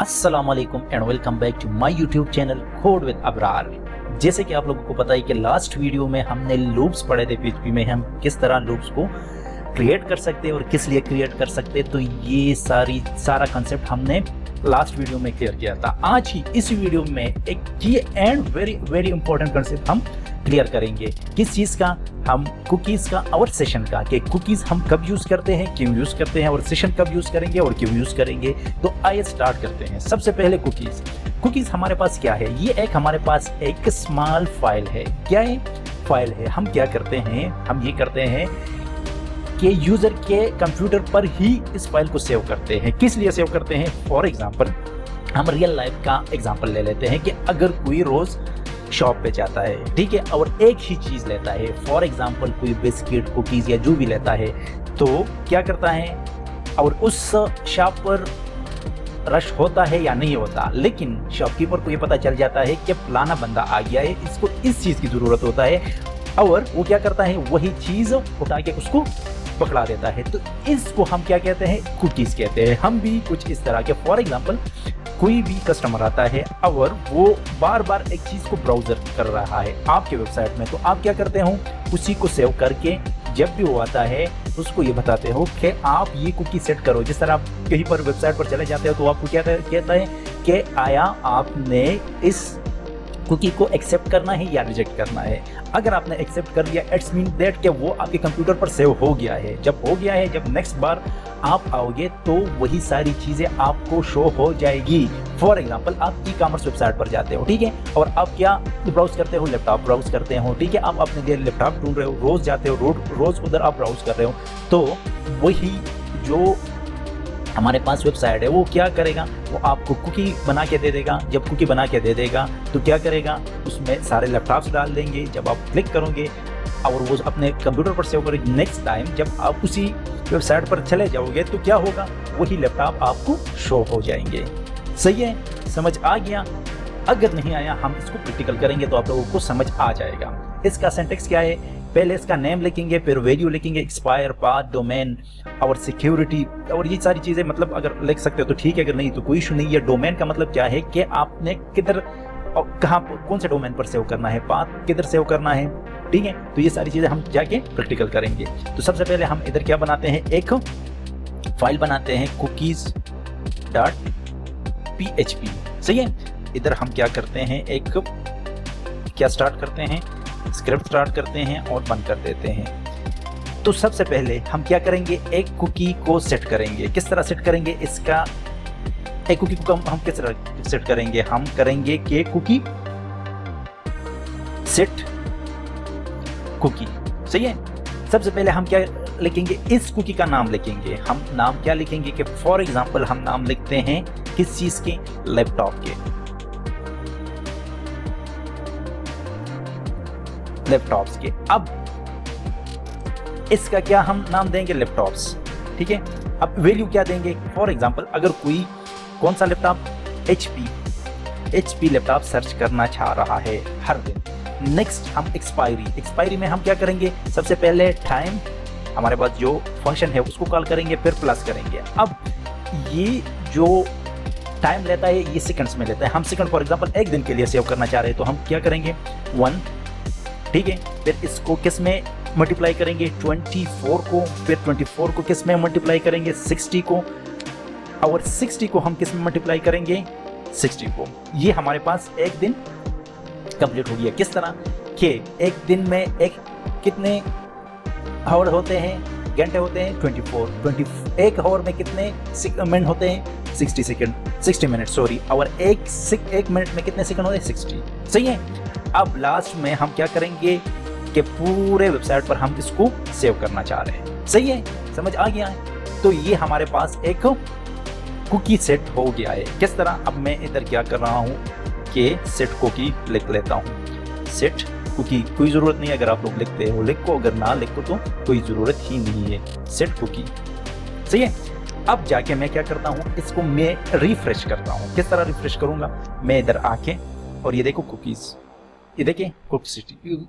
अस्सलाम वालेकुम and welcome back to my YouTube channel code with Abrar. जैसे कि आप लोगों को पता है कि लास्ट वीडियो में हमने लूप्स पढ़े थे पीएचपी में, हम किस तरह लूप्स को क्रिएट कर सकते हैं और किस लिए क्रिएट कर सकते हैं। तो ये सारा कंसेप्ट हमने लास्ट वीडियो में क्लियर किया था। आज ही इस वीडियो में एक की एंड वेरी इंपॉर्टेंट कंसेप्ट हम क्लियर करेंगे। किस चीज़ का? हम कुकीज़ का और सेशन का, कि कुकीज़ हम कब यूज़ करते हैं, क्यों यूज़ करते हैं, और सेशन कब यूज़ करेंगे और क्यों यूज़ करेंगे। तो आइए स्टार्ट करते हैं। सबसे पहले कुकीज़ हमारे पास क्या है? ये एक हमारे पास एक स्मॉल फाइल है। क्या है? फाइल है। हम क्या करते हैं? हम ये करते हैं कि यूज़र के कंप्यूटर पर ही इस फाइल को सेव करते हैं। किस लिए सेव करते हैं? फॉर एग्जाम्पल, हम रियल लाइफ का एग्जाम्पल ले लेते हैं कि अगर कोई रोज़ शॉप पे जाता है, ठीक है, और एक ही चीज़ लेता है, फॉर एग्जाम्पल कोई बिस्किट, कुकीज़ या जो भी लेता है, तो क्या करता है? और उस शॉप पर रश होता है या नहीं होता, लेकिन शॉपकीपर को ये पता चल जाता है कि फलाना बंदा आ गया है, इसको इस चीज़ की ज़रूरत होता है, और वो क्या करता है? वही चीज़ उठा के उसको पकड़ा देता है। तो इसको हम क्या कहते हैं? कुकीज़ कहते हैं। हम भी कुछ इस तरह के, फॉर एग्जाम्पल कोई भी कस्टमर आता है और वो बार बार एक चीज़ को ब्राउज़र कर रहा है आपके वेबसाइट में, तो आप क्या करते हो? उसी को सेव करके जब भी वो आता है उसको ये बताते हो कि आप ये कुकी सेट करो। जिस तरह आप कहीं पर वेबसाइट पर चले जाते हो तो आपको क्या कहता है कि आया आपने इस कुकी को एक्सेप्ट करना है या रिजेक्ट करना है। अगर आपने एक्सेप्ट कर लिया, इट्स मीन दैट कि वो आपके कंप्यूटर पर सेव हो गया है। जब हो गया है, जब नेक्स्ट बार आप आओगे तो वही सारी चीज़ें आपको शो हो जाएगी। फॉर एग्जांपल, आप ई कॉमर्स वेबसाइट पर जाते हो, ठीक है, और आप क्या ब्राउज करते हो? लैपटॉप ब्राउज करते हो, ठीक है, आप अपने लिए लैपटॉप ढूंढ रहे हो, रोज़ जाते हो, रोज़ उधर आप ब्राउज कर रहे हो, तो वही जो हमारे पास वेबसाइट है वो क्या करेगा? वो आपको कुकी बना के दे देगा। जब कुकी बना के दे देगा तो क्या करेगा? उसमें सारे लैपटॉप्स डाल देंगे। जब आप क्लिक करोगे और वो अपने कंप्यूटर पर सेव करेगी, नेक्स्ट टाइम जब आप उसी वेबसाइट पर चले जाओगे तो क्या होगा? वही लैपटॉप आपको शो हो जाएंगे। सही है? समझ आ गया? अगर नहीं आया, हम इसको प्रैक्टिकल करेंगे तो आप लोगों को समझ आ जाएगा। इसका सिंटैक्स क्या है? पहले इसका नेम लिखेंगे, फिर वैल्यू लिखेंगे, एक्सपायर, पाथ, डोमेन और सिक्योरिटी, और ये सारी चीज़ें, मतलब अगर लिख सकते हो तो ठीक है, अगर नहीं तो कोई इशू नहीं है। डोमेन का मतलब क्या है कि आपने किधर और कहाँ, कौन से डोमेन पर सेव करना है, पाथ किधर सेव करना है, ठीक है। तो ये सारी चीज़ें हम जाके प्रैक्टिकल करेंगे। तो सबसे पहले हम इधर क्या बनाते हैं? एक फाइल बनाते हैं cookies.php। सही है? इधर हम क्या करते हैं? एक क्या स्टार्ट करते हैं? स्क्रिप्ट स्टार्ट करते हैं और बंद कर देते हैं। तो सबसे पहले हम क्या करेंगे? एक कुकी को सेट करेंगे। किस तरह सेट करेंगे? इसका एक कुकी को हम किस तरह सेट करेंगे? हम करेंगे कि कुकी सेट कुकी। सही है? सबसे पहले हम क्या लिखेंगे? इस कुकी का नाम लिखेंगे। हम नाम क्या लिखेंगे? कि फॉर एग्जांपल हम नाम लिखते हैं किस चीज के? लैपटॉप के, लैपटॉप्स के। अब इसका क्या हम नाम देंगे? लैपटॉप्स, ठीक है। अब वैल्यू क्या देंगे? फॉर एग्जांपल, अगर कोई कौन सा लैपटॉप? HP लैपटॉप सर्च करना चाह रहा है हर दिन। नेक्स्ट हम एक्सपायरी में हम क्या करेंगे? सबसे पहले टाइम, हमारे पास जो फंक्शन है उसको कॉल करेंगे, फिर प्लस करेंगे। अब ये जो टाइम लेता है ये सेकंड्स में लेता है। हम सेकंड फॉर एग्जांपल एक दिन के लिए सेव करना चाह रहे हैं तो हम क्या करेंगे? 1, ठीक है। फिर इसको किस में मल्टीप्लाई करेंगे? 24 को। फिर 24 को किस में मल्टीप्लाई करेंगे? 60 को। और 60 को हम किस में मल्टीप्लाई करेंगे? 60 को। ये हमारे पास एक दिन कंप्लीट हो गया। किस तरह कि एक दिन में एक कितने आवर होते हैं? घंटे होते हैं 24। एक आवर में कितने मिनट होते हैं? 60 मिनट, सॉरी। और एक मिनट में कितने सेकंड होते हैं? 60। सही है? अब लास्ट में हम क्या करेंगे कि पूरे वेबसाइट पर हम इसको सेव करना चाह रहे हैं। सही है? समझ आ गया है? तो ये हमारे पास एक कुकी सेट हो गया है। किस तरह? अब मैं इधर क्या कर रहा हूँ कि सेट कुकी लिख लेता हूँ। सेट कुकी, कोई ज़रूरत नहीं है, अगर आप लोग लिखते हो लिखो, अगर ना लिखो तो कोई ज़रूरत ही नहीं है। Set cookie. सही है? अब जाके मैं क्या करता हूँ? इसको मैं रिफ्रेश करता हूँ। किस तरह रिफ्रेश करूँगा? मैं इधर आके, और ये देखो कुकीज़, ये देखिए कुकी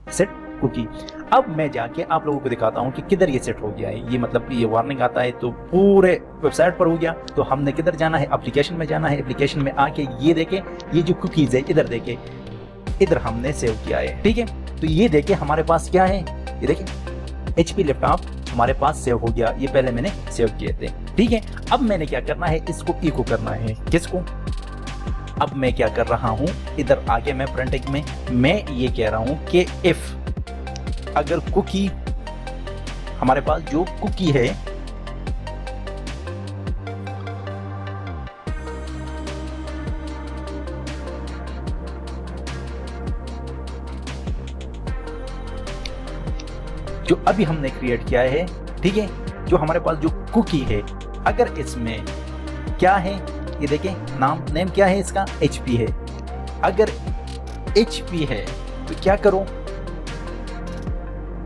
सेट कुकी। अब मैं जाके आप लोगों को दिखाता हूँ कि किधर ये सेट हो गया है। ये मतलब ये वार्निंग आता है तो पूरे वेबसाइट पर हो गया। तो हमने किधर जाना है, एप्लीकेशन में जाना है। एप्लीकेशन में आके ये देखे, ये जो कुकीज़ है इधर देखे, इधर हमने सेव किया है। ठीक है, तो ये देखे हमारे पास क्या है, ये देखे HP लैपटॉप हमारे पास सेव हो गया। ये पहले मैंने सेव किए थे। ठीक है, अब मैंने क्या करना है, इसको इको करना है। किसको? अब मैं क्या कर रहा हूं, इधर आके मैं फ्रंट एंड में मैं ये कह रहा हूं कि इफ अगर कुकी हमारे पास जो कुकी है जो अभी हमने क्रिएट किया है, ठीक है, जो हमारे पास जो कुकी है, अगर इसमें क्या है, ये देखें नेम क्या है इसका, HP है। अगर HP है तो क्या करो,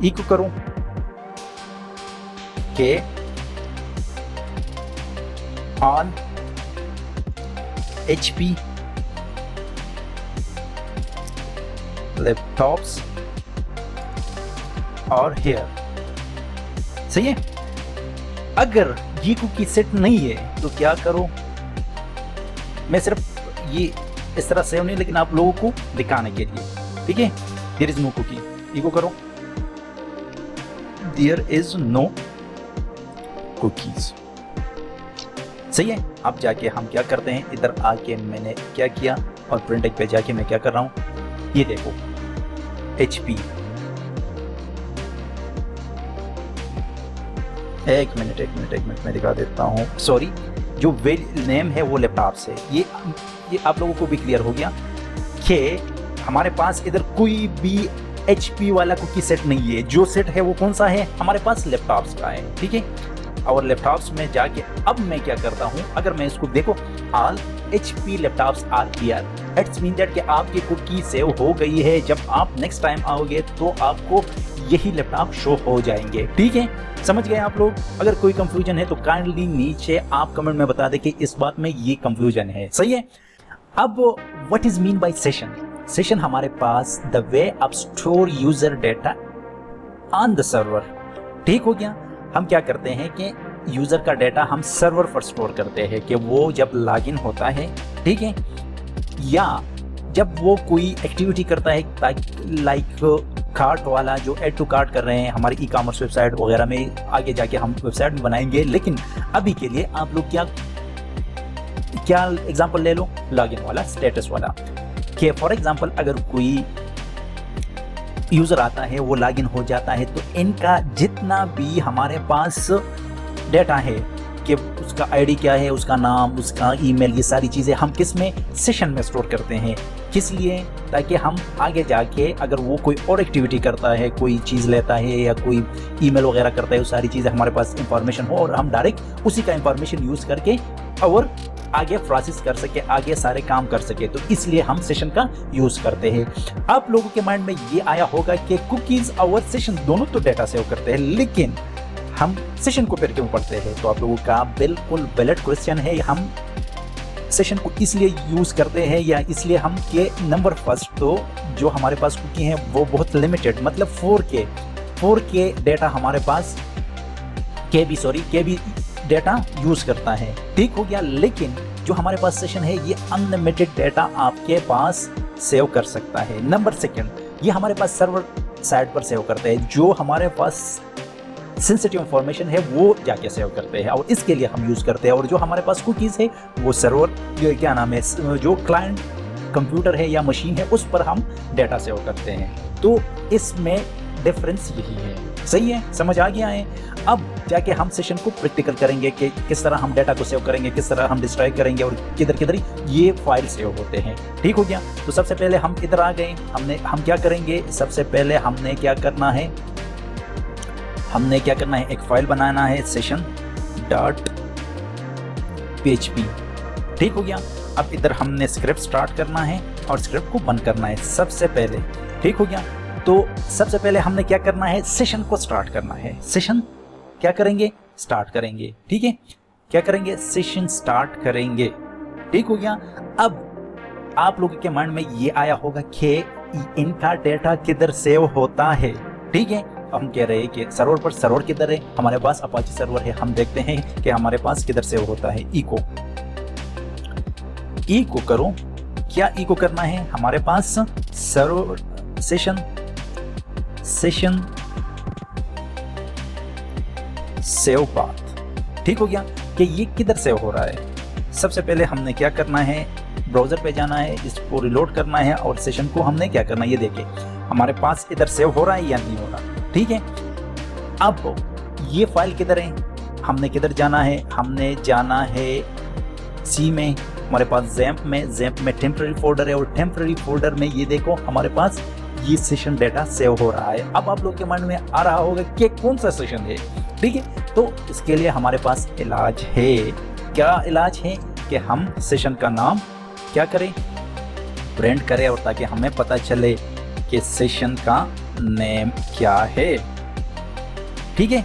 इको करो के ऑन HP लैपटॉप्स और हेयर। सही है। अगर ये कुकी सेट नहीं है तो क्या करो, मैं सिर्फ ये इस तरह सेव नहीं, लेकिन आप लोगों को दिखाने के लिए। ठीक है, there is no cookie, echo करो देयर इज नो कुकीज। सही है। अब जाके हम क्या करते हैं, इधर आके मैंने क्या किया और प्रिंट पे जाके मैं क्या कर रहा हूं, ये देखो HP। एक मिनट मैं दिखा देता हूँ। सॉरी, जो नेम है वो लैपटॉप से, ये आप लोगों को भी क्लियर हो गया कि हमारे पास इधर कोई भी HP वाला कुकी सेट नहीं है। जो सेट है वो कौन सा है, हमारे पास लैपटॉप्स का है। ठीक है, और लैपटॉप्स में जाके अब मैं क्या करता हूँ, अगर मैं इसको देखो all HP laptops are here, it's mean that कि आपकी कुकी सेव हो गई है। जब आप नेक्स्ट टाइम आओगे तो आपको यही लैपटॉप शो हो जाएंगे। ठीक है, समझ गए आप लोग? अगर कोई कंफ्यूजन है तो काइंडली नीचे आप कमेंट में बता दें कि इस बात में ये कंफ्यूजन है। सही है। अब what is mean by session? Session हमारे पास द वे आप store user data on the server. ठीक हो गया। हम क्या करते हैं कि यूजर का डेटा हम सर्वर पर स्टोर करते हैं कि वो जब लॉगिन होता है, ठीक है, या जब वो कोई एक्टिविटी करता है, लाइक कार्ट वाला जो ऐड टू कार्ट कर रहे हैं हमारी ई कॉमर्स वेबसाइट वगैरह में, आगे जाके हम वेबसाइट में बनाएंगे। लेकिन अभी के लिए आप लोग क्या एग्जांपल ले लो, लॉगिन वाला, स्टेटस वाला। कि फॉर एग्जांपल अगर कोई यूजर आता है, वो लॉगिन हो जाता है, तो इनका जितना भी हमारे पास डेटा है कि उसका आईडी क्या है, उसका नाम, उसका ईमेल, ये सारी चीज़ें हम किस में, सेशन में स्टोर करते हैं। किस लिए? ताकि हम आगे जाके अगर वो कोई और एक्टिविटी करता है, कोई चीज़ लेता है या कोई ईमेल वगैरह करता है, वो सारी चीज़ें हमारे पास इंफॉर्मेशन हो और हम डायरेक्ट उसी का इंफॉर्मेशन यूज़ करके और आगे प्रोसेस कर सके, आगे सारे काम कर सके। तो इसलिए हम सेशन का यूज़ करते हैं। आप लोगों के माइंड में ये आया होगा कि कुकीज़ और सेशन दोनों तो डेटा सेव करते हैं, लेकिन हम सेशन को फिर क्यों पढ़ते हैं? तो आप लोगों का बिल्कुल वैलिड क्वेश्चन है। हम सेशन को इसलिए यूज़ करते हैं या इसलिए हम के नंबर फर्स्ट तो जो हमारे पास कुकी हैं वो बहुत लिमिटेड, मतलब 4K डेटा हमारे पास KB डेटा यूज़ करता है। ठीक हो गया। लेकिन जो हमारे पास सेशन है ये अनलिमिटेड डेटा आपके पास सेव कर सकता है। नंबर सेकंड, ये हमारे पास सर्वर साइड पर सेव करते हैं। जो हमारे पास सेंसिटिव इंफॉर्मेशन है वो जाके सेव करते हैं और इसके लिए हम यूज़ करते हैं। और जो हमारे पास कुकीज़ है वो सर्वर, क्या नाम है, जो क्लाइंट कंप्यूटर है या मशीन है उस पर हम डेटा सेव करते हैं। तो इसमें डिफरेंस यही है। सही है, समझ आ गया है? अब जाके हम सेशन को प्रैक्टिकल करेंगे कि किस तरह हम डेटा को सेव करेंगे, किस तरह हम डिस्ट्रॉय करेंगे और किधर ये फाइल सेव होते हैं। ठीक हो गया। तो सबसे पहले हम इधर आ गए। हम क्या करेंगे, सबसे पहले हमने क्या करना है, एक फाइल बनाना है session.php। ठीक हो गया। अब इधर हमने स्क्रिप्ट स्टार्ट करना है और स्क्रिप्ट को बंद करना है सबसे पहले। ठीक हो गया। तो सबसे पहले हमने क्या करना है, सेशन को स्टार्ट करना है। सेशन क्या करेंगे, स्टार्ट करेंगे। ठीक है, क्या करेंगे, सेशन स्टार्ट करेंगे। ठीक हो गया। अब आप लोगों के माइंड में ये आया होगा कि इनका डेटा किधर सेव होता है। ठीक है, हम कह रहे हैं कि सर्वर पर, सर्वर किधर है, हमारे पास अपाची सर्वर है। हम देखते हैं कि हमारे पास किधर से होता है। इको करो, क्या इको करना है हमारे पास? Server session save path. ठीक हो गया कि ये किधर सेव हो रहा है। सबसे पहले हमने क्या करना है, ब्राउजर पे जाना है, इसको रिलोड करना है और सेशन को हमने क्या करना है, ये देखिए हमारे पास इधर सेव हो रहा है या नहीं हो रहा। ठीक है, अब ये फाइल किधर है, हमने किधर जाना है, हमने जाना है सी में, हमारे पास जैम्प में टेम्पररी फोल्डर है और टेम्पररी फोल्डर में ये देखो हमारे पास ये सेशन डेटा सेव हो रहा है। अब आप लोग के माइंड में आ रहा होगा कि कौन सा सेशन है। ठीक है, तो इसके लिए हमारे पास इलाज है। क्या इलाज है कि हम सेशन का नाम क्या करें, प्रिंट करें, और ताकि हमें पता चले कि सेशन का नेम क्या है। ठीक है,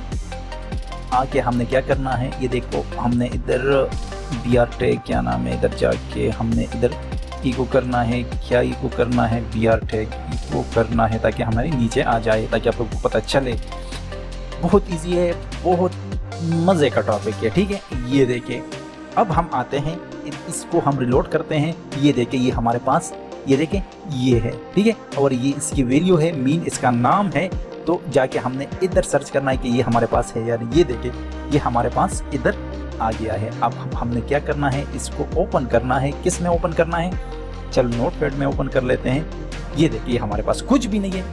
आके हमने क्या करना है, ये देखो हमने इधर br टैग, क्या नाम है, इधर जाके हमने इधर इको करना है। क्या इको करना है, br टैग इको करना है ताकि हमारे नीचे आ जाए, ताकि आप लोगों को पता चले। बहुत इजी है, बहुत मज़े का टॉपिक है। ठीक है, ये देखिए अब हम आते हैं, इसको हम रिलोड करते हैं। ये देखिए ये हमारे पास, ये देखिए ये है। ठीक है, और ये इसकी वैल्यू है, मीन इसका नाम है। तो जाके हमने इधर सर्च करना है कि ये हमारे पास है यार। ये देखिए ये हमारे पास इधर आ गया है। अब हमने क्या करना है, इसको ओपन करना है। किस में ओपन करना है, चलो नोटपैड में ओपन कर लेते हैं। ये देखिए हमारे पास कुछ भी नहीं है।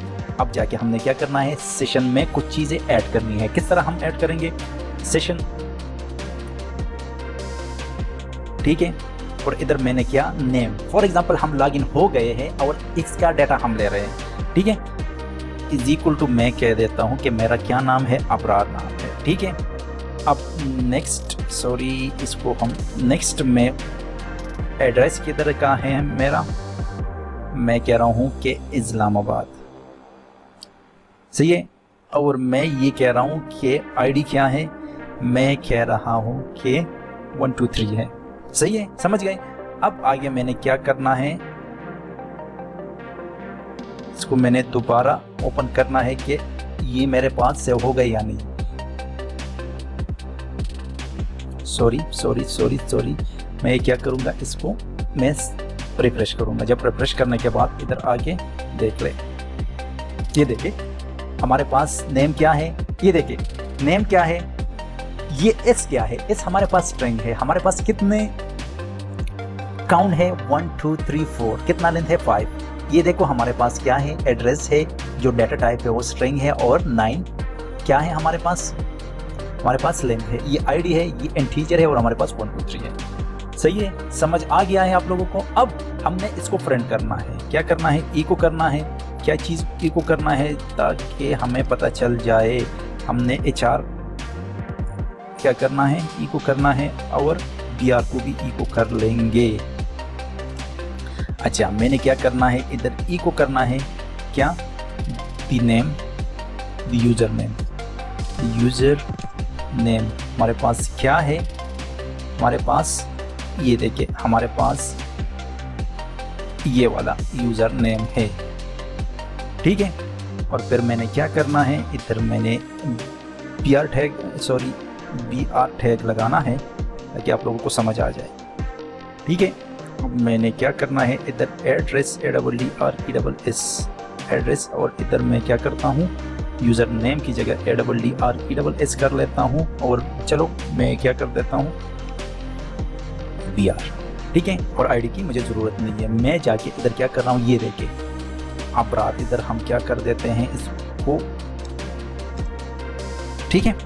अब जाके हमने क्या करना है, सेशन में कुछ चीज़ें ऐड करनी है। किस तरह हम ऐड करेंगे, सेशन, ठीक है, और इधर मैंने क्या, नेम, फॉर एग्जांपल हम लॉगिन हो गए हैं और इसका डाटा हम ले रहे हैं। ठीक है, इज इक्वल टू मैं कह देता हूं कि मेरा क्या नाम है, अबरार नाम है। ठीक है, अब नेक्स्ट, सॉरी इसको हम नेक्स्ट में एड्रेस किधर का है मेरा, मैं कह रहा हूं कि इस्लामाबाद, सही है। और मैं ये कह रहा हूं कि आईडी क्या है, मैं कह रहा हूं कि 123 है, सही है, समझ गए। अब आगे मैंने क्या करना है, इसको मैंने दोबारा ओपन करना है कि ये मेरे पास सेव हो गए या नहीं। सॉरी मैं क्या करूँगा, इसको मैं रिफ्रेश करूँगा। जब रिफ्रेश करने के बाद इधर आके देख ले, ये देखिए हमारे पास नेम क्या है, ये देखिए नेम क्या है, ये एस क्या है, एस हमारे पास स्ट्रिंग है। हमारे पास कितने काउंट है, 1 2 3 4, कितना लेंथ है, 5। ये देखो हमारे पास क्या है, एड्रेस है, जो डाटा टाइप है वो स्ट्रिंग है, और 9 क्या है हमारे पास लेंथ है। ये आईडी है, ये इंटीजर है, और हमारे पास 123 है। सही है, समझ आ गया है आप लोगों को। अब हमने इसको प्रिंट करना है। क्या करना है, इको करना है। क्या चीज़ इको करना है, ताकि हमें पता चल जाए। हमने HR क्या करना है, इको करना है, और BR को भी इको कर लेंगे। अच्छा, मैंने क्या करना है, इधर इको करना है क्या, the name, the user name हमारे पास क्या है, हमारे पास ये देखिए हमारे पास ये वाला यूजर नेम है। ठीक है, और फिर मैंने क्या करना है, इधर मैंने BR टैग लगाना है ताकि आप लोगों को समझ आ जाए। ठीक है, अब मैंने क्या करना है, इधर एड्रेस ADDRESS एड्रेस, और इधर मैं क्या करता हूँ, यूज़र नेम की जगह ADDRESS कर लेता हूँ, और चलो मैं क्या कर देता हूँ, BR। ठीक है, और आईडी की मुझे ज़रूरत नहीं है। मैं जाके इधर क्या कर रहा हूँ, ये देखिए अपराध, इधर हम क्या कर देते हैं इसको। ठीक है,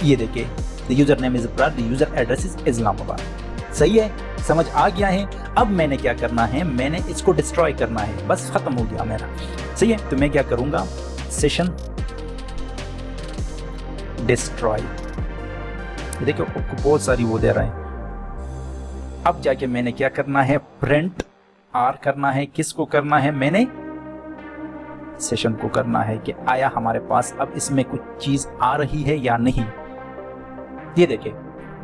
ये देखिए द यूज़र नेम इज़ अपराध, the user address is Islamabad. सही है, समझ आ गया है। अब मैंने क्या करना है, मैंने इसको डिस्ट्रॉय करना है, बस खत्म हो गया मेरा। सही है, तो मैं क्या करूंगा, सेशन डिस्ट्रॉय, देखो बहुत सारी वो दे रहा है। अब जाके मैंने क्या करना है, प्रिंट R करना है। किसको करना है, मैंने सेशन को करना है कि आया हमारे पास अब इसमें कुछ चीज आ रही है या नहीं। ये देखिए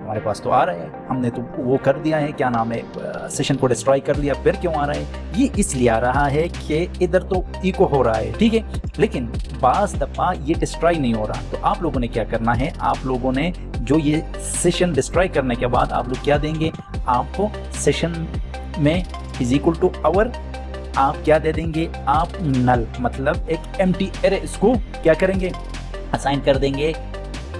हमारे पास तो आ रहा है, हमने तो वो कर दिया है, क्या नाम है, सेशन को डिस्ट्रॉय कर दिया, फिर क्यों आ रहा है? ये इसलिए आ रहा है कि इधर तो इको हो रहा है, ठीक है, लेकिन बास दफ़ा ये डिस्ट्रॉय नहीं हो रहा। तो आप लोगों ने क्या करना है, आप लोगों ने जो ये सेशन डिस्ट्रॉय करने के बाद आप लोग क्या देंगे, आपको सेशन में इज इक्वल टू आवर आप क्या दे देंगे, आप नल मतलब एक एम्प्टी एरे इसको क्या करेंगे, असाइन कर देंगे।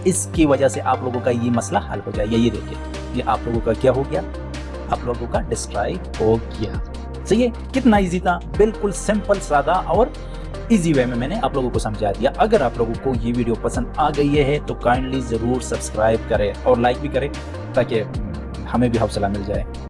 इसकी वजह से आप लोगों का ये मसला हल हो जाएगा। ये देखिए, ये आप लोगों का क्या हो गया, आप लोगों का डिस्ट्रॉय हो गया। सही है, कितना इजी था, बिल्कुल सिंपल सादा और इजी वे में मैंने आप लोगों को समझा दिया। अगर आप लोगों को ये वीडियो पसंद आ गई है तो काइंडली ज़रूर सब्सक्राइब करें और लाइक भी करें ताकि हमें भी हौसला मिल जाए।